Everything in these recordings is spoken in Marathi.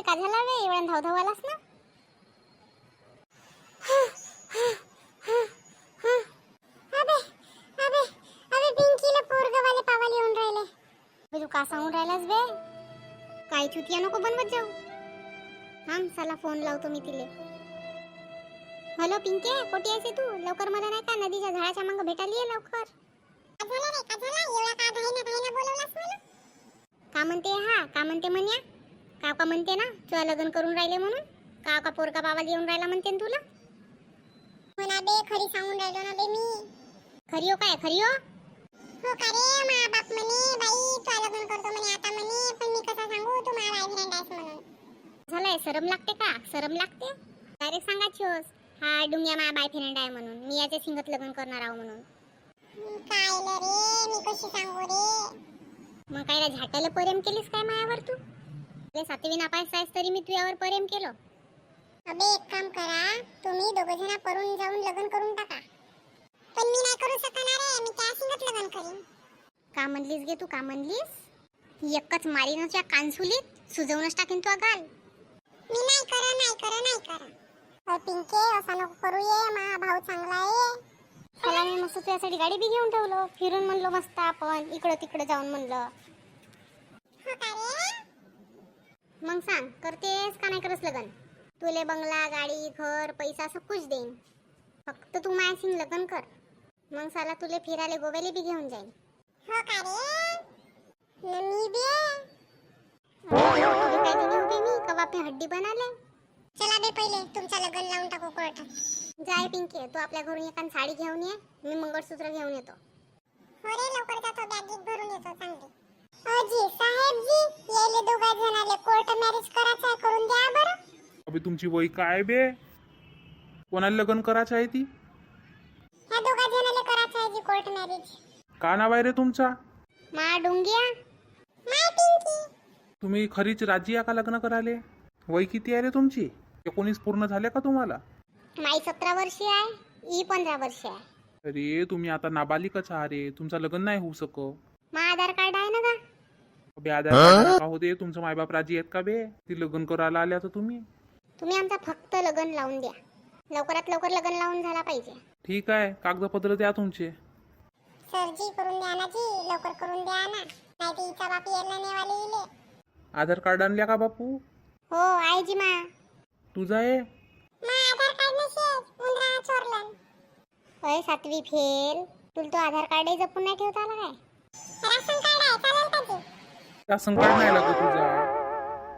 का झाला वे एवढा धावधाव आलास ना? अबे अबे अबे पिंकीला पोरगवाले पावाले येऊन राहिले. तू का सांगून राहिलास बे? काय चुतिया नको बनवत जाऊ. थांब साला फोन लावतो मी तिले. हॅलो पिंके, कोठी आहेस तू? लवकर मला नाही का नदीच्या झाडाच्या मागं भेटायला ये लवकर. का म्हणते हा? का म्हणते म्हण्या? का म्हणते ना तुला लग्न करून राहिले म्हणून? का पोरका पावाला येऊन राहिला म्हणते ना तुला? म्हणा बे, खरी सांगून राहिलो ना बे मी. खरी हो काय? खरी हो? हो का रे, मा बाप म्हणे बाई तुला लग्न करतो म्हणे आता म्हणे, पण मी कसं सांगू तू माझा बॉयफ्रेंड आहेस म्हणून. झालंय, शरम लागते का? शरम लागते? डायरेक्ट सांगायचोस हा डुंग्या माझा बॉयफ्रेंड आहे म्हणून, मी याच्या सिंगत लग्न करणार आहो म्हणून. काय रे, मी कशी सांगू रे? मग काय झाटायला प्रेम केलीस काय मायावर तू? सातवी नापास आहेस तरी मी तुझ्यावर प्रेम केलं. अबे एक काम करा, तुम्ही दोघं जण पळून जाऊन लग्न करून टाका. पण मी नाही करू शकणार रे, मी त्या सिंगत लग्न करीन. का म्हणलीस गे तू? का म्हणलीस? एकच मारीनच्या कानसुलीत सुजवूनच टाकीन तू गाल. मी नाही करा. अरे पिंके, असा नको करू ये, मा भाऊ चांगला आहे. चला मी मस्त तुझ्यासाठी गाडी बी घेऊन ठेवलो, फिरून म्हणलो मस्त आपण इकडं तिकडं जाऊन म्हणलं. मग सांग, करतेस का नाही करस लग्न? तुले बंगला, गाडी, घर, पैसा सब कुछ देईन, फक्त तू माझ्याशी लग्न कर. मग साला तुले फिरायला गोव्याला बी घेऊन जाईन. हो का रे? मी बी काय दिली उभी मी कवा पे हड्डी बनाले. चला बे, पहिले तुमचं लग्न लावून टाकू कोर्टात. जाय पिंके, तू आपल्या घरून एखादी साडी घेऊन ये, मी मंगळसूत्र घेऊन येतो. हो रे, लवकर जातो, बॅगीत भरून येतो चांगली. अजी साहेबजी, येले दोघा जणाले कोर्ट मॅरेज करायचं आहे, करून द्या बरं. अबे तुमची वय काय बे? कोणाला लग्न करायचं आहे ती? ह्या दोघा जणाले करायचं आहे जी कोर्ट मॅरेज. का नाव आहे रे तुमचा? मा डुंग्या, मा पिंकी. तुम्ही खरीच राजी आहे का लग्न करायले? वय किती आहे रे तुमची? 19 पूर्ण झाले का तुम्हाला? माई 17 वर्षे आहे, ई 15 वर्षे आहे. अरे तुम्ही आता नाबालिकच आहात रे, तुमचं लग्न नाही होऊ शकत. मा आधार कार्ड आहे ना का? अबे आधार कार्ड का होते? तुमचं मायबाप राजी आहेत का बे ती लग्न करायला आल्या तर तुम्ही आमचा फक्त लग्न लावून द्या, लवकरात लवकर लग्न लावून झाला पाहिजे. ठीक आहे, कागदपत्र द्या तुमचे. सरजी करून द्या ना जी, लवकर करून द्या ना, नाही तर इचा बाप यायला नेवाले इले. आधार कार्ड आणल्या का बापू? हो आहे जी मा. तुझा आहे? मा आधार कार्ड नसेल, उंदरा चोरलन. अय 7वी फेल, तुला तो आधार कार्ड जपून नाही ठेवता आला काय? राशन कार्ड आहे, चालेल का ते? राशन कार्ड नाही लागत तुझा,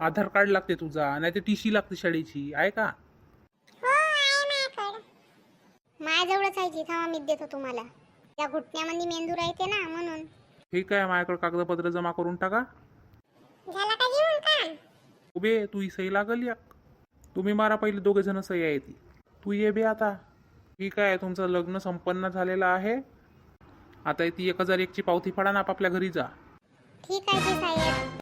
आधार कार्ड लागते तुझा, नाही तर टीसी लागते शाळेची, आहे का? हो आहे माझ्याकडे. माझ्याजवळच आहे जी, थांबा मी देतो तुम्हाला. या घुटण्यामध्ये मेंदू राहते ना म्हणून. ठीक आहे, माझ्याकडे कागदपत्र जमा करून टाका. झाला का जेवण का? उभे तू ही सही लागल या. तुम्ही मारा पहिले दोघे जण सही आहे ती. तू ये बे आता. ठीक आहे, तुमचं लग्न संपन्न झालेलं आहे. आता ती 1001 ची पावती फाडा ना, आपापल्या घरी जा. ठीक आहे जी साहेब.